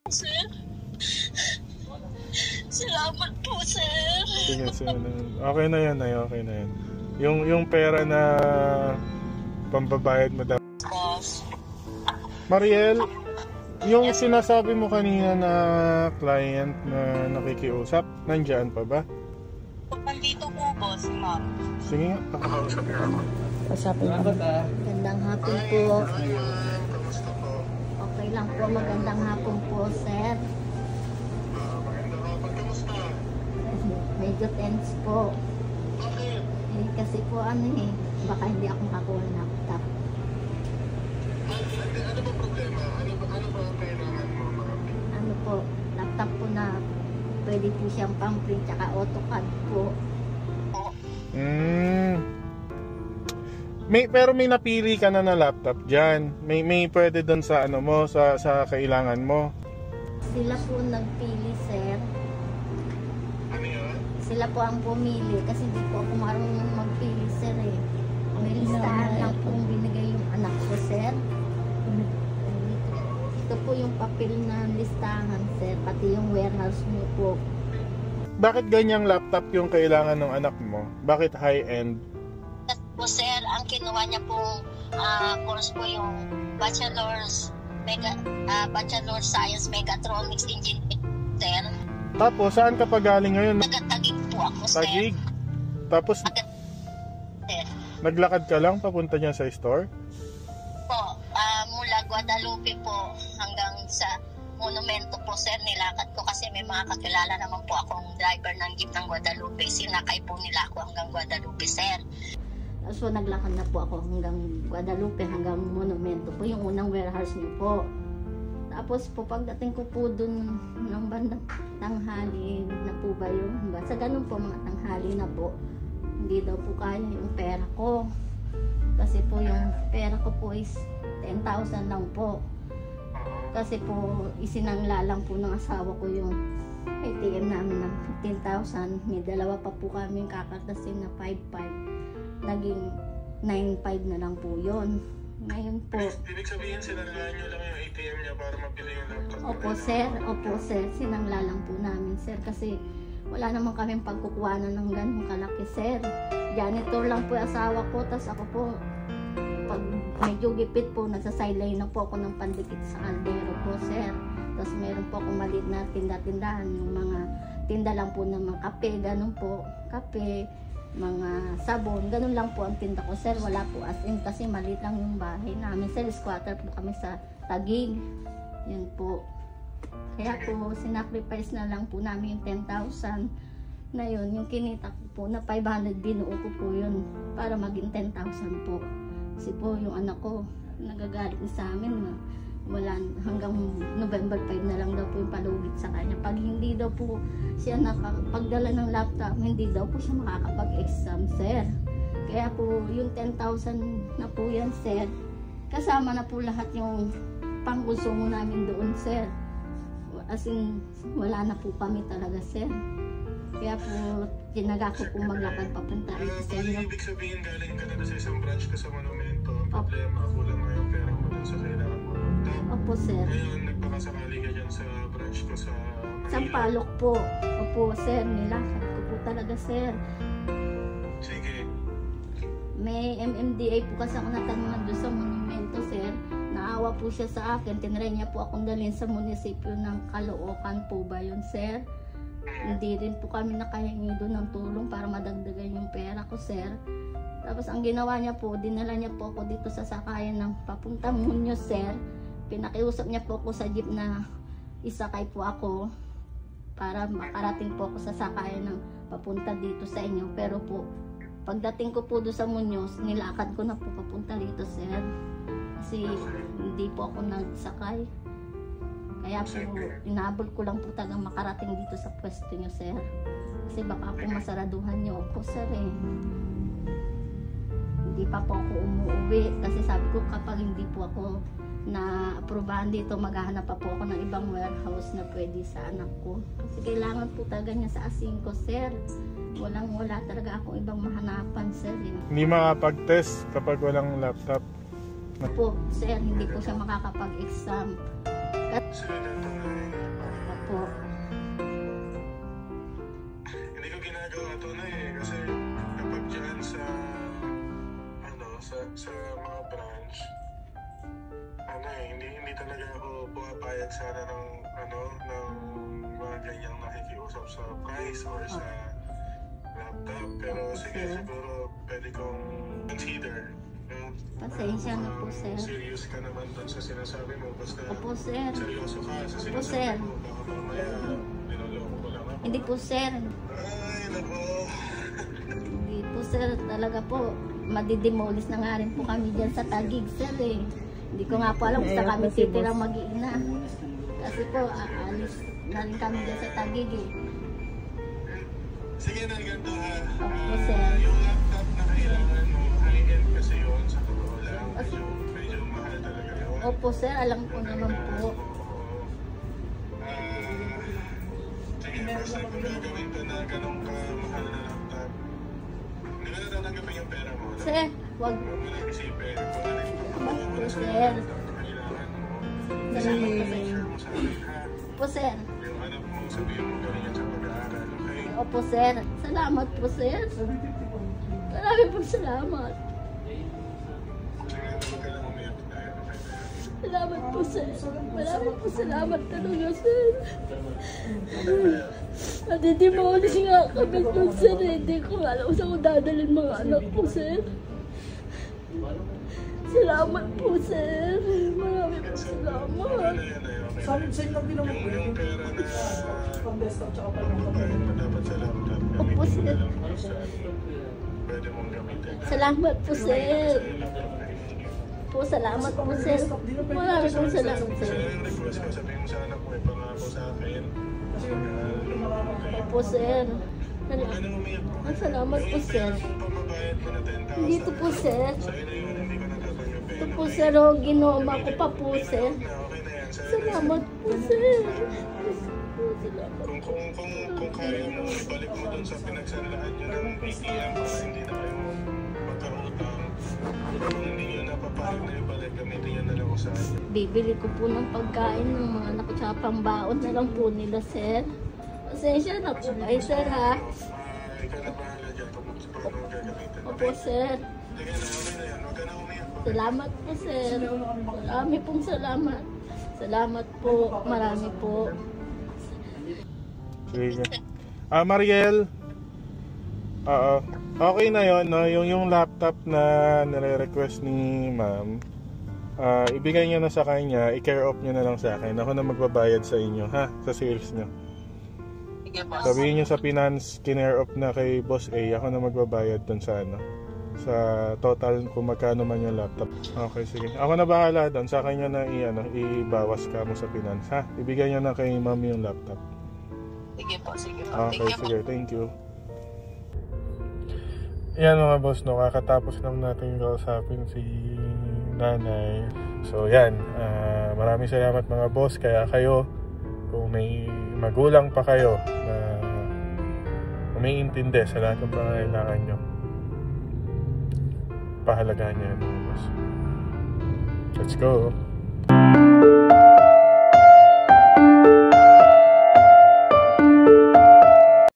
Sir, salamat po, sir. Sige, sige. Okay na yan, ay okay na yan. Yung pera na pambabayad mo daw. Mariel, yung sinasabi mo kanina na client na nakikiusap, nandiyan pa ba? Nandito po, boss, ma'am. Sige nga, pakausap niya ako. Pasapin mo. Magandang hapon po. Okay lang po, magandang hapon po, sir. Magandang hapon, kamusta? Medyo tense po. Bakit? Eh, kasi po baka hindi ako makakuha ng laptop. Ano ba problema? Ano ba ang kailangan mo, ma'am? Ano po, laptop po na pwede po siyang pang-print tsaka AutoCAD po. Pero may napili ka na laptop dyan. May pwede doon sa ano mo, sa kailangan mo. Sila po nagpili, sir. Ano yun? Sila po ang pumili kasi hindi po ako marunong magpili, sir eh. May listahan lang po binigay yung anak ko, sir. Ito po yung papel na listahan, sir. Pati yung warehouse niyo po. Bakit ganyang laptop yung kailangan ng anak mo? Bakit high-end? Po, sir, ang kinuha niya pong course po yung Bachelor's Science Mechatronics Engineering, sir. Tapos, saan ka pa galing ngayon? Taga-Tagig po ako, sir. Tagig? Tapos, Sir. naglakad ka lang papunta niya sa store? Po, mula Guadalupe po hanggang sa monumento po, sir, nilakad ko kasi may mga kakilala naman po akong driver ng jeep ng Guadalupe. Sinakay po nila ako hanggang Guadalupe, sir. So naglakad na po ako hanggang Guadalupe, hanggang monumento po, yung unang warehouse niyo po. Tapos po pagdating ko po dun ng bandang tanghali na po ba yun? Sa ganun po mga tanghali na po, hindi daw po kaya yung pera ko. Kasi po yung pera ko po is 10,000 lang po. Kasi po isinangla lang po ng asawa ko yung ATM namin ng 15,000. May dalawa pa po kami kakatasin na 5,500. Naging 9,500 na lang po yun. Ngayon po. Ibig sabihin, sinanglaan nyo lang yung ATM niya para mapili yung laptop. Opo sir, sinangla lang po namin, sir. Kasi wala naman kaming pagkukuhanan ng ganung kalaki, sir. Janitor lang po yung asawa ko. Tapos ako po, pag medyo gipit po, nasa-sideline na po ako ng pandikit sa kaldero po, sir. Tapos meron po akong maliit na tinda-tindahan. Yung mga tinda lang po ng mga kape, ganun po. Kape, mga sabon, ganun lang po ang tinda ko, sir. Wala po as in kasi maliit lang yung bahay namin, sir. Squatter po kami sa Tagig. Yun po. Kaya po, sinacrifice na lang po namin yung 10,000 na yun. Yung kinita ko po na 500, binuo ko po yun para maging 10,000 po. Kasi po yung anak ko, nagagalit sa amin na wala, hanggang November 5 na lang daw po yung palugit sa kanya. Pag hindi daw po siya nakapagdala ng laptop, hindi daw po siya makakapag-exam, sir. Kaya po yung 10,000 na po yan, sir, kasama na po lahat yung pangkonsumo namin doon, sir. As in, wala na po kami talaga, sir. Kaya po, tinaga ko po maglakad papunta rito, sir. Ibig sabihin, galing ka na sa isang branch ka sa monumento. Problema, kulang na yung pera mo dun sa kailangan mo. Opo, sir. Ngayon, nagpakasakali ka dyan sa branch ko sa Manila. Sampaloc po. Opo, sir. Nilakad ko po talaga, sir. Sige. May MMDA po kasi ako natanungan doon sa monumento, sir. Naawa po siya sa akin. Tinry niya po akong dalhin sa munisipyo ng Caloocan po ba yun, sir? Hindi rin po kami nakahingi doon ng tulong para madagdagan yung pera ko, sir. Tapos ang ginawa niya po, dinala niya po ako dito sa sakayan ng papuntang Muñoz, sir. Pinakiusap niya po ako sa jeep na isakay po ako para makarating po ako sa sakayan ng papunta dito sa inyo. Pero po, pagdating ko po doon sa Muñoz, nilakad ko na po papunta dito, sir. Kasi hindi po ako nagsakay. Kaya po, inabol ko lang po talagang makarating dito sa pwesto niyo, sir. Kasi baka po masaraduhan niyo ako, sir, eh. Hindi pa po ako umuwi. Kasi sabi ko, kapag hindi po ako na-aprobahan dito, maghahanap pa po ako ng ibang warehouse na pwede sa anak ko. Kasi kailangan po talaga niya sa asin ko, sir. Wala talaga akong ibang mahanapan, sir. Hindi makapag-test kapag walang laptop. Po, sir, hindi po siya makakapag-exam. Sir, ito na magdagdag sana ng ng mga ganyang nakikiusap sa price or sa laptop. Pero sige, siguro pwede kong consider. Pasensya na po, sir. Serious ka naman dun sa sinasabi mo. Basta Opo, sir. seryoso ka sa Opo, sir. sinasabi mo. Baka mamaya niloloko ko lang ako. Hindi po, sir. Ay, nako. Hindi po, sir. Talaga po, madidemolish na nga rin po kami dyan sa Taguig, sir eh. Hindi ko nga po alam kung saan kami titirang mag-iina. Kasi po, aalis na rin kami dyan sa Taguig eh. Sige na, ganito ha. Opo, sir. Yung laptop na kailangan mo, high-end kasi yun sa totoo lang. Medyo mahal talaga yun. Opo, sir. Alam ko naman po. Sige, first time kung gagawin ko na ganong kamahal na laptop, hindi ko na tatanggapin yung pera mo. Sir, wag. Huwag mo lang isipin kung ano yung Salamat po, sa sir. laptop na kailangan mo. Kasi Salamat po, sir. share mo sa akin ha. Opo, sir. Yung anak mo, sabihin mo galing yan sa pag-aaral, okay? Opo, sir. Salamat po, sir. Maraming po salamat. Sige, huwag ka lang umiyak tayo. Salamat po, sir. Maraming po salamat talaga, sir. Nadidemolish nga kami doon, sir. Hindi ko alam saan ko dadalhin mga anak ko, sir. Salamat po, sir. Maraming po salamat. Yung pera na pang-desktop tsaka bayad mo dapat sa laptop, Opo, gamitin mo sir. na lang po sa pwede mong gamitin. Salamat po, sir. Sa laptop na hihingi. Po, salamat po, sir. Maraming po salamat, Isa sir. lang request ko, sabihin mo sa anak mo, ipangako sa akin. Lumabas kayo. Opo, sir. Huwag ka nang umiyak po. Salamat po, Yung sir. pera mong pamabayad mo na 10,000. Dito po, sir. Sa'yo na yun, hindi ko natatanggapin. Ito po, sir. O, ginoma ko pa po, sir. Okay na yan. Sa'yo na yan. Salamat po, sir. Salamat. Kung kaya mo, ibalik mo dun sa pinagsanlaan nyo ng ATM para hindi na kayo magkautang. Kung hindi nyo napapayag na ibalik, gamitin nyo na lang ko sa akin. Bibili ko po ng pagkain ng mga anak ko tsaka pambaon na lang po nila, sir. Pasensya na po kayo, sir, ha? Ikaw na bahala dyan kung paano gagamitin. Opo, sir. Sige na, okay na yan. Huwag ka na umiyak. Salamat po, sir. Marami pong salamat. Salamat po. Marami po. Sige. Mariel. Oo. Okay na yon, no? Yung laptop na nire-request ni ma'am, ibigay niyo na sa kanya, i-care off niyo na lang sa akin. Ako na magbabayad sa inyo, ha? Sa sales niyo. Sige po. Sabihin niyo sa finance, kinare off na kay Boss A, ako na magbabayad dun sa sa total kung magkano man yung laptop. Okay, sige. Ako na bahala doon. Sa kanya na ibawas ka mo sa finance, ha? Ibigay niyo na kay ma'am yung laptop. Sige po, sige po. Okay, Thank you po. sige. Thank you. Yan mga boss, no, kakatapos lang natin kausapin si nanay. So yan, maraming salamat mga boss. Kaya kayo, kung may magulang pa kayo na umiintindi sa lahat ng pangangailangan nyo, pahalagahan nyo yan mga boss. Let's go!